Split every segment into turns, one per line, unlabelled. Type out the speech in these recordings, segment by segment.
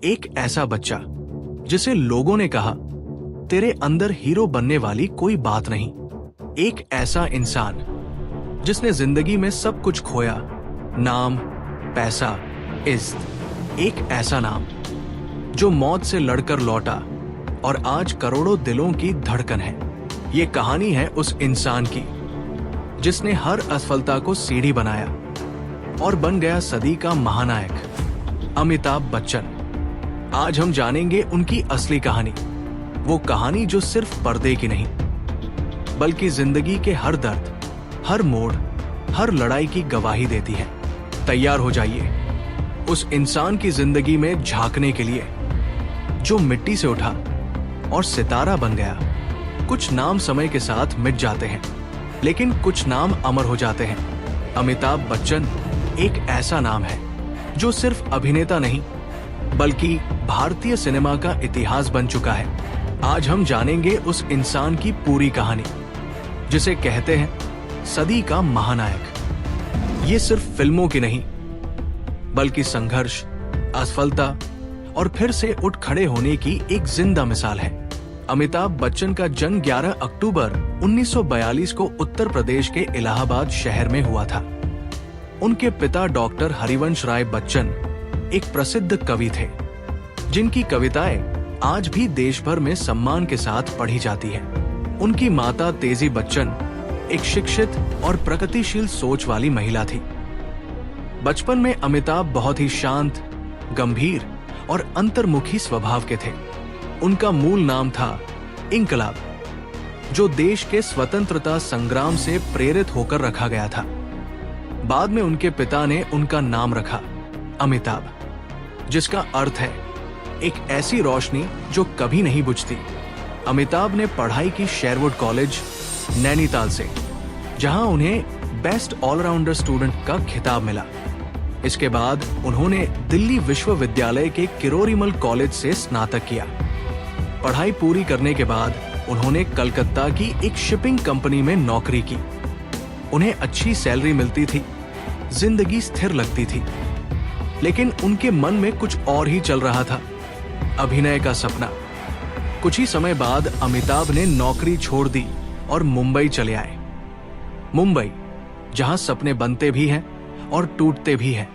एक ऐसा बच्चा जिसे लोगों ने कहा, तेरे अंदर हीरो बनने वाली कोई बात नहीं। एक ऐसा इंसान जिसने जिंदगी में सब कुछ खोया, नाम, पैसा, इज्जत। एक ऐसा नाम जो मौत से लड़कर लौटा और आज करोड़ों दिलों की धड़कन है। ये कहानी है उस इंसान की जिसने हर असफलता को सीढ़ी बनाया और बन गया सदी का महानायक, अमिताभ बच्चन। आज हम जानेंगे उनकी असली कहानी, वो कहानी जो सिर्फ पर्दे की नहीं बल्कि जिंदगी के हर दर्द, हर मोड़, हर लड़ाई की गवाही देती है। तैयार हो जाइए उस इंसान की जिंदगी में झांकने के लिए जो मिट्टी से उठा और सितारा बन गया। कुछ नाम समय के साथ मिट जाते हैं, लेकिन कुछ नाम अमर हो जाते हैं। अमिताभ बच्चन एक ऐसा नाम है जो सिर्फ अभिनेता नहीं बल्कि भारतीय सिनेमा का इतिहास बन चुका है। आज हम जानेंगे उस इंसान की पूरी कहानी जिसे कहते हैं सदी का महानायक। ये सिर्फ फिल्मों की नहीं बल्कि संघर्ष, असफलता और फिर से उठ खड़े होने की एक जिंदा मिसाल है। अमिताभ बच्चन का जन्म 11 अक्टूबर 1942 को उत्तर प्रदेश के इलाहाबाद शहर में हुआ था। उनके पिता डॉक्टर हरिवंश राय बच्चन एक प्रसिद्ध कवि थे, जिनकी कविताएं आज भी देश भर में सम्मान के साथ पढ़ी जाती है। उनकी माता तेजी बच्चन एक शिक्षित और प्रगतिशील सोच वाली महिला थी। बचपन में अमिताभ बहुत ही शांत, गंभीर और अंतर्मुखी स्वभाव के थे। उनका मूल नाम था इंकलाब, जो देश के स्वतंत्रता संग्राम से प्रेरित होकर रखा गया था। बाद में उनके पिता ने उनका नाम रखा अमिताभ, जिसका अर्थ है एक ऐसी रोशनी जो कभी नहीं बुझती। अमिताभ ने पढ़ाई की शेरवुड कॉलेज, नैनीताल से, जहां उन्हें बेस्ट ऑलराउंडर स्टूडेंट का खिताब मिला। इसके बाद उन्होंने दिल्ली विश्वविद्यालय के किरोरीमल कॉलेज से स्नातक किया। पढ़ाई पूरी करने के बाद उन्होंने कलकत्ता की एक शिपिंग कंपनी में नौकरी की। उन्हें अच्छी सैलरी मिलती थी, जिंदगी स्थिर लगती थी, लेकिन उनके मन में कुछ और ही चल रहा था, अभिनय का सपना। कुछ ही समय बाद अमिताभ ने नौकरी छोड़ दी और मुंबई चले आए। मुंबई, जहां सपने बनते भी हैं और टूटते भी हैं,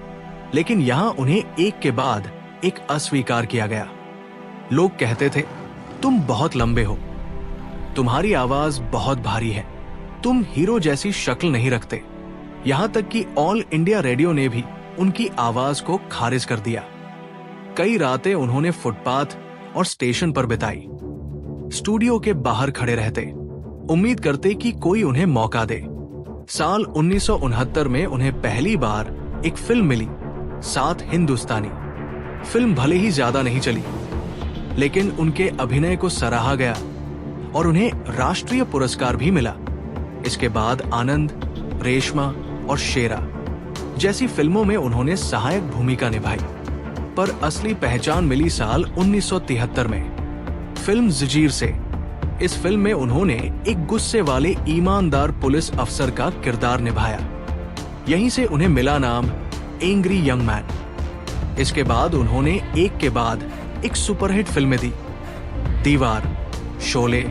लेकिन यहां उन्हें एक के बाद एक अस्वीकार किया गया। लोग कहते थे, तुम बहुत लंबे हो, तुम्हारी आवाज बहुत भारी है, तुम हीरो जैसी शक्ल नहीं रखते। यहां तक कि ऑल इंडिया रेडियो ने भी उनकी आवाज को खारिज कर दिया। कई रातें उन्होंने फुटपाथ और स्टेशन पर बिताई, स्टूडियो के बाहर खड़े रहते, उम्मीद करते कि कोई उन्हें मौका दे। साल 1969 में उन्हें पहली बार एक फिल्म मिली, सात हिंदुस्तानी। फिल्म भले ही ज्यादा नहीं चली, लेकिन उनके अभिनय को सराहा गया और उन्हें राष्ट्रीय पुरस्कार भी मिला। इसके बाद आनंद, रेशमा और शेरा जैसी फिल्मों में उन्होंने सहायक भूमिका निभाई, पर असली पहचान मिली साल 1973 में फिल्म जंजीर से। इस फिल्म में उन्होंने एक गुस्से वाले ईमानदार पुलिस अफसर का किरदार निभाया। यहीं से उन्हें मिला नाम एंग्री यंग मैन। इसके बाद उन्होंने एक के बाद एक सुपरहिट फिल्में दी, दीवार, शोले,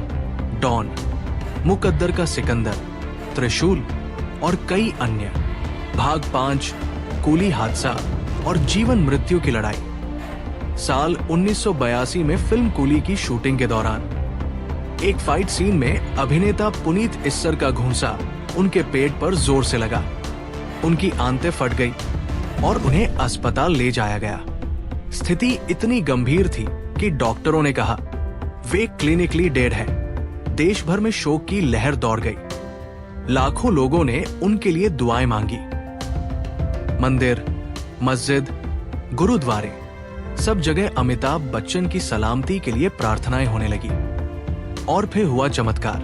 डॉन, मुकद्दर का सिकंदर, त्रिशूल और कई अन्य, भाग 5, कूली हादसा और जीवन मृत्यु की लड़ाई। साल 1982 में फिल्म कूली की शूटिंग के दौरान एक फाइट सीन में अभिनेता पुनीत इस्सर का घूंसा उनके पेट पर जोर से लगा। उनकी आंतें फट गई और उन्हें अस्पताल ले जाया गया। स्थिति इतनी गंभीर थी कि डॉक्टरों ने कहा वे क्लिनिकली डेड है। देश भर में शोक की लहर दौड़ गई। लाखों लोगों ने उनके लिए दुआएं मांगी। मंदिर, मस्जिद, गुरुद्वारे, सब जगह अमिताभ बच्चन की सलामती के लिए प्रार्थनाएं होने लगी। और फिर हुआ चमत्कार,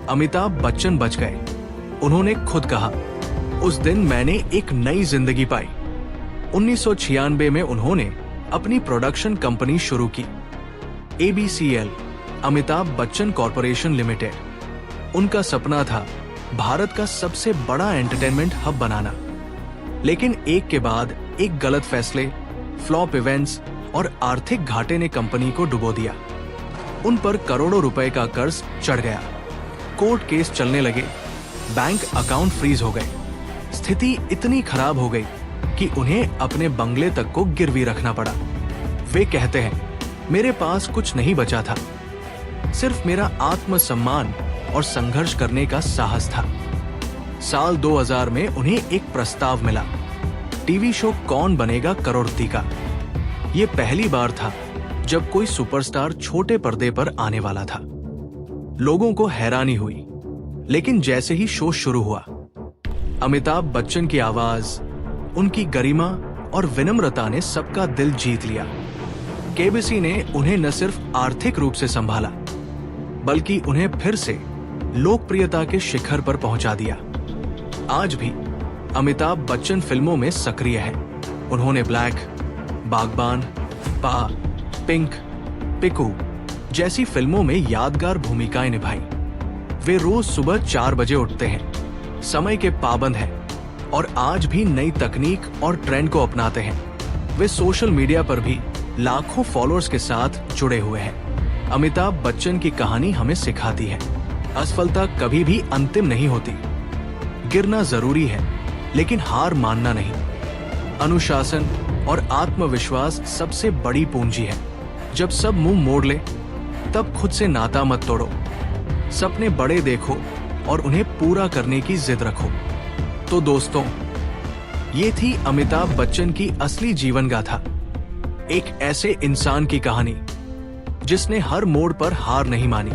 अमिताभ बच्चन बच गए। उन्होंने खुद कहा, उस दिन मैंने एक नई जिंदगी पाई। 1996 में उन्होंने अपनी प्रोडक्शन कंपनी शुरू की, ABCL, Amitabh Bachchan corporation limited. उनका सपना था भारत का सबसे बड़ा एंटरटेनमेंट हब बनाना, लेकिन एक के बाद एक गलत फैसले, फ्लॉप इवेंट्स और आर्थिक घाटे ने कंपनी को डुबो दिया। उन पर करोड़ों रुपए का कर्ज चढ़ गया, कोर्ट केस चलने लगे, बैंक अकाउंट फ्रीज हो गए। स्थिति इतनी खराब हो गई कि उन्हें अपने बंगले तक को गिरवी रखना पड़ा। वे कहते हैं, मेरे पास कुछ नहीं बचा था, सिर्फ मेरा आत्मसम्मान और संघर्ष करने का साहस था। साल 2000 में उन्हें एक प्रस्ताव मिला, टीवी शो कौन बनेगा करोड़पति का। ये पहली बार था जब कोई सुपरस्टार छोटे पर्दे पर आने वाला था। लोगों को हैरानी हुई, लेकिन जैसे ही शो शुरू हुआ, अमिताभ बच्चन की आवाज, उनकी गरिमा और विनम्रता ने सबका दिल जीत लिया। केबीसी ने उन्हें न सिर्फ आर्थिक रूप से संभाला, बल्कि उन्हें फिर से लोकप्रियता के शिखर पर पहुंचा दिया। आज भी अमिताभ बच्चन फिल्मों में सक्रिय है। उन्होंने ब्लैक, बागबान, पा, पिंक, पिकू जैसी फिल्मों में यादगार भूमिकाएं निभाई। वे रोज सुबह 4 बजे उठते हैं, समय के पाबंद हैं और आज भी नई तकनीक और ट्रेंड को अपनाते हैं। वे सोशल मीडिया पर भी लाखों फॉलोअर्स के साथ जुड़े हुए हैं। अमिताभ बच्चन की कहानी हमें सिखाती है, असफलता कभी भी अंतिम नहीं होती। गिरना जरूरी है, लेकिन हार मानना नहीं। अनुशासन और आत्मविश्वास सबसे बड़ी पूंजी है। जब सब मुंह मोड़ ले, तब खुद से नाता मत तोड़ो। सपने बड़े देखो और उन्हें पूरा करने की जिद रखो। तो दोस्तों, ये थी अमिताभ बच्चन की असली जीवन गाथा। एक ऐसे इंसान की कहानी जिसने हर मोड़ पर हार नहीं मानी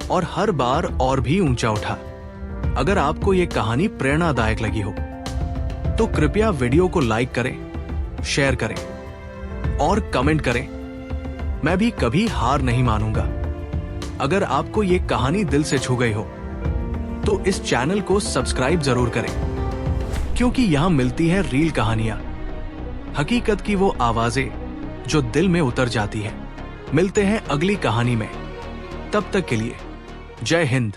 और हर बार और भी ऊंचा उठा। अगर आपको ये कहानी प्रेरणादायक लगी हो तो कृपया वीडियो को लाइक करें, शेयर करें और कमेंट करें। मैं भी कभी हार नहीं मानूंगा। अगर आपको ये कहानी दिल से छू गई हो तो इस चैनल को सब्सक्राइब जरूर करें, क्योंकि यहां मिलती है रियल कहानियां, हकीकत की वो आवाजें जो दिल में उतर जाती है। मिलते हैं अगली कहानी में, तब तक के लिए जय हिंद।